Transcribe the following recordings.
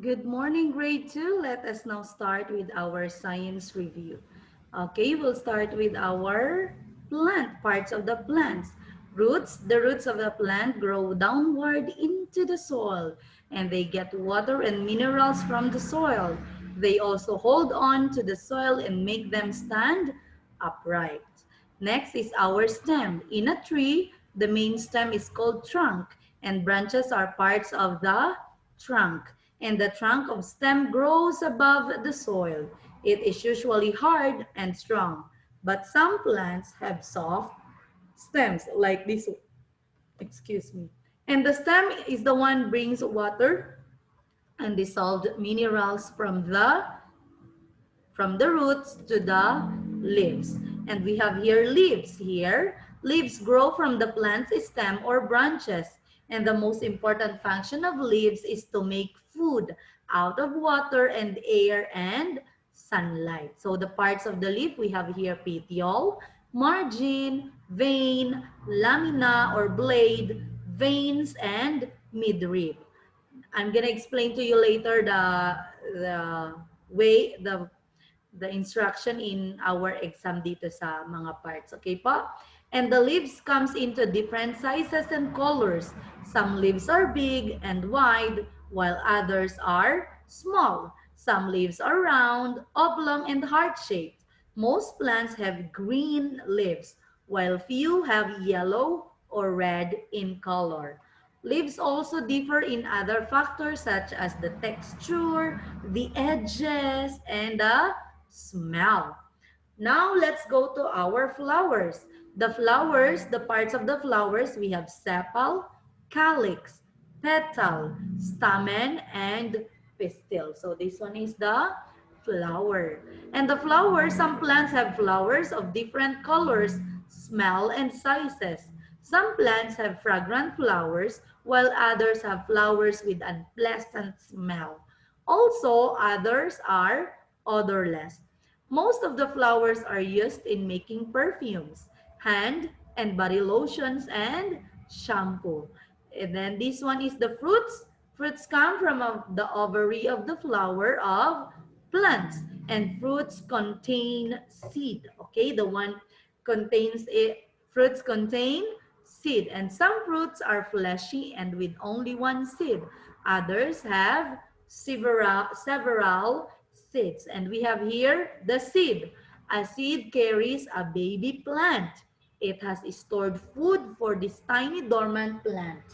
Good morning, grade 2. Let us now start with our science review. Okay, we'll start with our plant, parts of the plants. Roots, the roots of the plant grow downward into the soil and they get water and minerals from the soil. They also hold on to the soil and make them stand upright. Next is our stem. In a tree, the main stem is called trunk and branches are parts of the trunk. And the trunk of stem grows above the soil. It is usually hard and strong, but some plants have soft stems like this. Excuse me. And the stem is the one brings water and dissolved minerals from the roots to the leaves. And we have here leaves here. Leaves grow from the plant's stem or branches. And the most important function of leaves is to make food out of water and air and sunlight. So the parts of the leaf, we have here petiole, margin, vein, lamina or blade, veins, and midrib. I'm gonna explain to you later the way the instruction in our exam dito sa mga parts. Okay po? And the leaves comes into different sizes and colors. Some leaves are big and wide, while others are small. Some leaves are round, oblong, and heart-shaped. Most plants have green leaves, while few have yellow or red in color. Leaves also differ in other factors such as the texture, the edges, and the smell. Now let's go to our flowers. The flowers, the parts of the flowers, we have sepal, calyx, petal, stamen, and pistil. So this one is the flower. And the flowers, some plants have flowers of different colors, smell, and sizes. Some plants have fragrant flowers, while others have flowers with unpleasant smell. Also, others are odorless. Most of the flowers are used in making perfumes, hand and body lotions, and shampoo. And then this one is the fruits. Fruits come from the ovary of the flower of plants, and fruits contain seed. Okay, the one contains it. Fruits contain seed, and some fruits are fleshy and with only one seed. Others have several seeds. And we have here the seed. A seed carries a baby plant. It has stored food for this tiny dormant plant.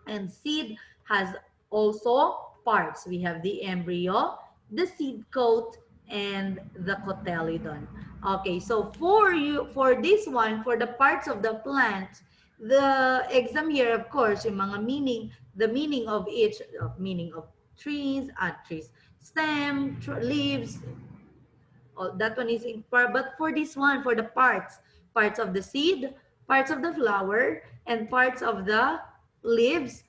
And seed has also parts. We have the embryo, the seed coat, and the cotyledon. Okay, so for this one, for the parts of the plant, the exam here, of course, yung mga meaning, the meaning of each, meaning of trees, trees, stem, leaves, all that one is in part. But for this one, for the parts of the seed, parts of the flower, and parts of the leaves,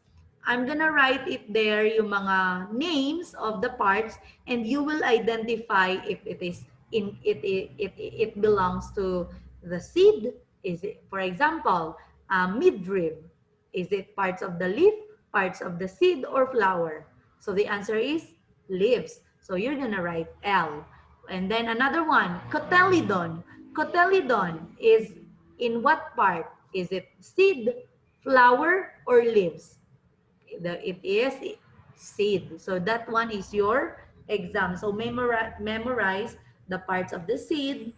I'm gonna write it there, yung mga names of the parts, and you will identify if it is it belongs to the seed. Is it, for example, midrib? Is it parts of the leaf, parts of the seed, or flower? So the answer is leaves. So you're gonna write L. And then another one, cotyledon. Cotyledon is in what part? Is it seed, flower, or leaves? It is seed. So that one is your exam. So memorize the parts of the seed,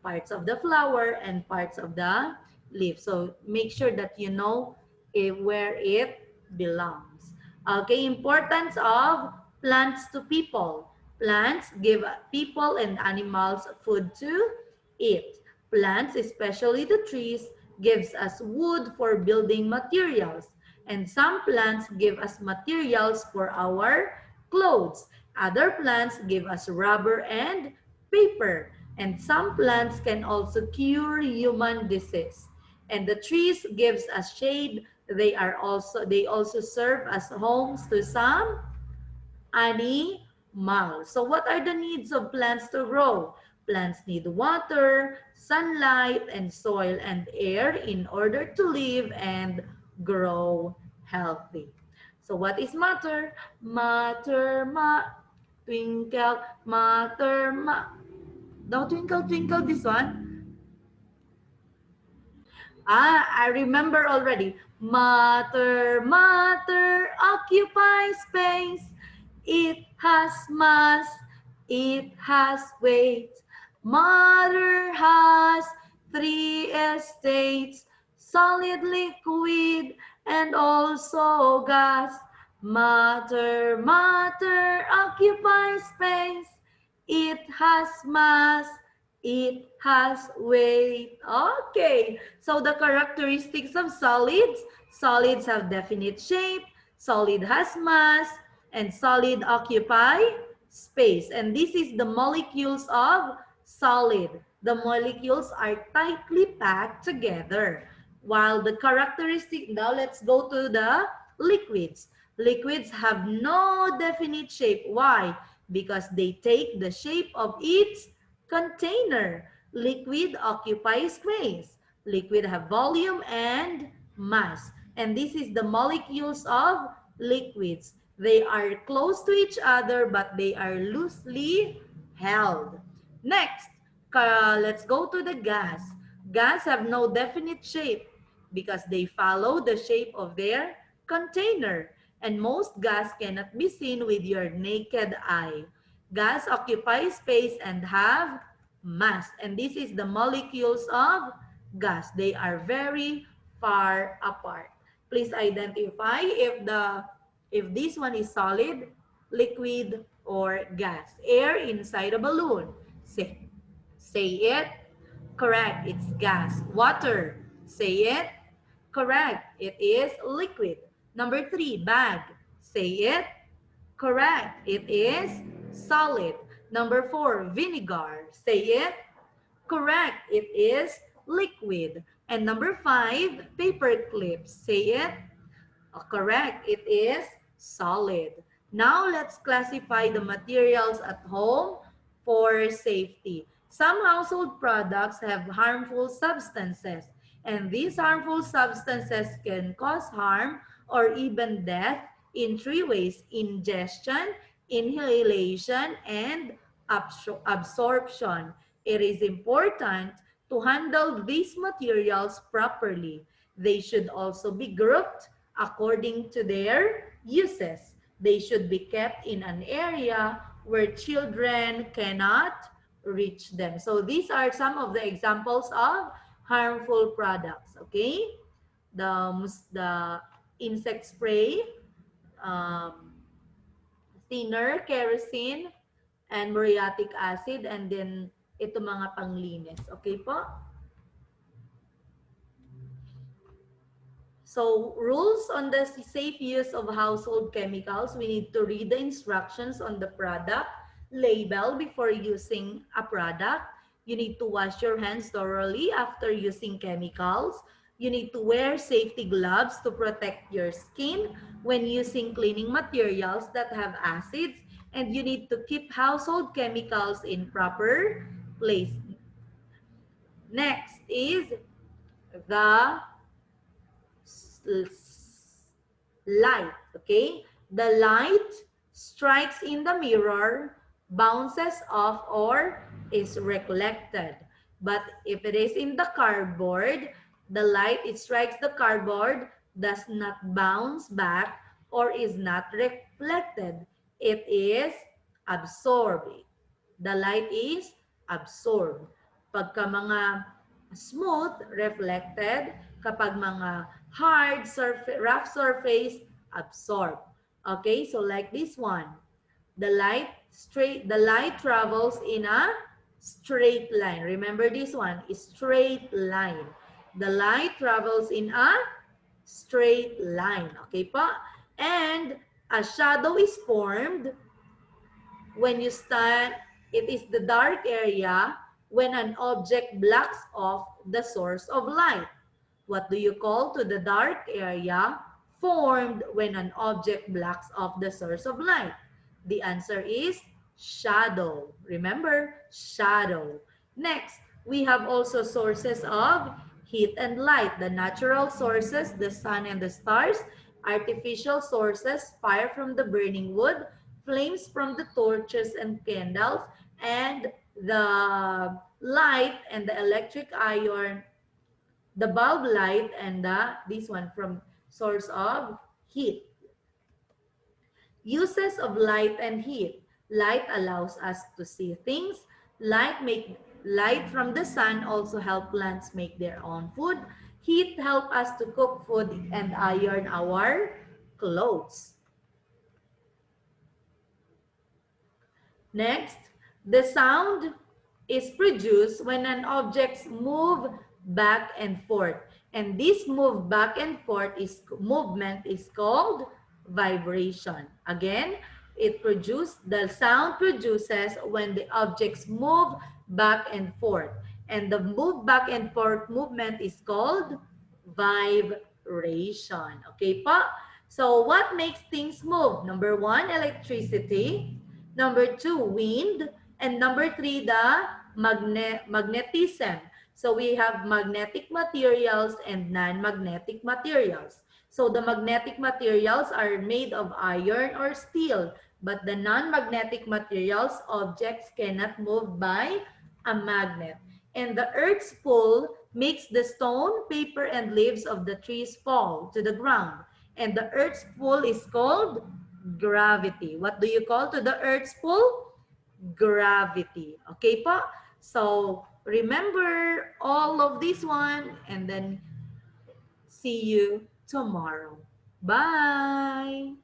parts of the flower, and parts of the leaf. So make sure that you know where it belongs. Okay, importance of plants to people. Plants give people and animals food to eat. Plants, especially the trees, gives us wood for building materials. And some plants give us materials for our clothes. Other plants give us rubber and paper. And some plants can also cure human disease. And the trees gives us shade. They also serve as homes to some animals. So what are the needs of plants to grow? Plants need water, sunlight, and soil and air in order to live and grow healthy. So what is matter? Matter, twinkle, matter, Now twinkle, twinkle, this one. I remember already. Matter, matter, occupy space. It has mass, it has weight. Matter has three states, solid, liquid, and also gas. Matter, matter, occupy space. It has mass, it has weight. Okay, so the characteristics of solids. Solids have definite shape, solid has mass, and solid occupy space. And this is the molecules of solid. The molecules are tightly packed together. While the characteristic, now let's go to the liquids. Liquids have no definite shape. Why? Because they take the shape of its container. Liquid occupies space. Liquid have volume and mass. And this is the molecules of liquids. They are close to each other, but they are loosely held. Next, let's go to the gas. Gas have no definite shape because they follow the shape of their container. And most gas cannot be seen with your naked eye. Gas occupy space and have mass. And this is the molecules of gas. They are very far apart. Please identify if this one is solid, liquid, or gas. Air inside a balloon. Say it. Correct. It's gas. Water. Say it. Correct. It is liquid. Number 3, bag. Say it. Correct. It is solid. Number 4, vinegar. Say it. Correct. It is liquid. And number 5, paper clips. Say it. Correct. It is solid. Now, let's classify the materials at home for safety. Some household products have harmful substances, and these harmful substances can cause harm or even death in 3 ways: ingestion, inhalation, and absorption. It is important to handle these materials properly. They should also be grouped according to their uses. They should be kept in an area where children cannot reach them. So these are some of the examples of harmful products, okay? The insect spray, um, thinner, kerosene, and muriatic acid, and then ito mga panglinis. Okay po? So, rules on the safe use of household chemicals. We need to read the instructions on the product label before using a product. You need to wash your hands thoroughly after using chemicals. You need to wear safety gloves to protect your skin when using cleaning materials that have acids. And you need to keep household chemicals in proper place. Next is the light, okay? The light strikes in the mirror, bounces off, or is reflected. But if it is in the cardboard, the light, it strikes the cardboard, does not bounce back, or is not reflected. It is absorbed. The light is absorbed. Pagka mga smooth, reflected. Kapag mga hard, rough surface, absorb. Okay, so like this one. The light travels in a straight line. Remember this one, straight line. The light travels in a straight line. Okay pa? And a shadow is formed when you stand, it is the dark area when an object blocks off the source of light. What do you call to the dark area formed when an object blocks off the source of light? The answer is shadow. Remember, shadow. Next, we have also sources of heat and light. The natural sources, the sun and the stars, artificial sources, fire from the burning wood, flames from the torches and candles, and the light and the electric iron, the bulb light, and this one from source of heat. Uses of light and heat. Light allows us to see things. Light from the sun also help plants make their own food. Heat help us to cook food and iron our clothes. Next, the sound is produced when an object move back and forth. And this move back and forth is movement is called vibration. Again, the sound produces when the objects move back and forth. And the move back and forth movement is called vibration. Okay pa? So what makes things move? Number one, electricity. Number two, wind. And number three, the magnetism. So we have magnetic materials and non-magnetic materials. So the magnetic materials are made of iron or steel, but the non-magnetic materials, objects cannot move by a magnet. And the earth's pull makes the stone, paper, and leaves of the trees fall to the ground. And the earth's pull is called gravity. What do you call to the earth's pull? Gravity. Okay po? So, remember all of this one and then see you tomorrow. Bye!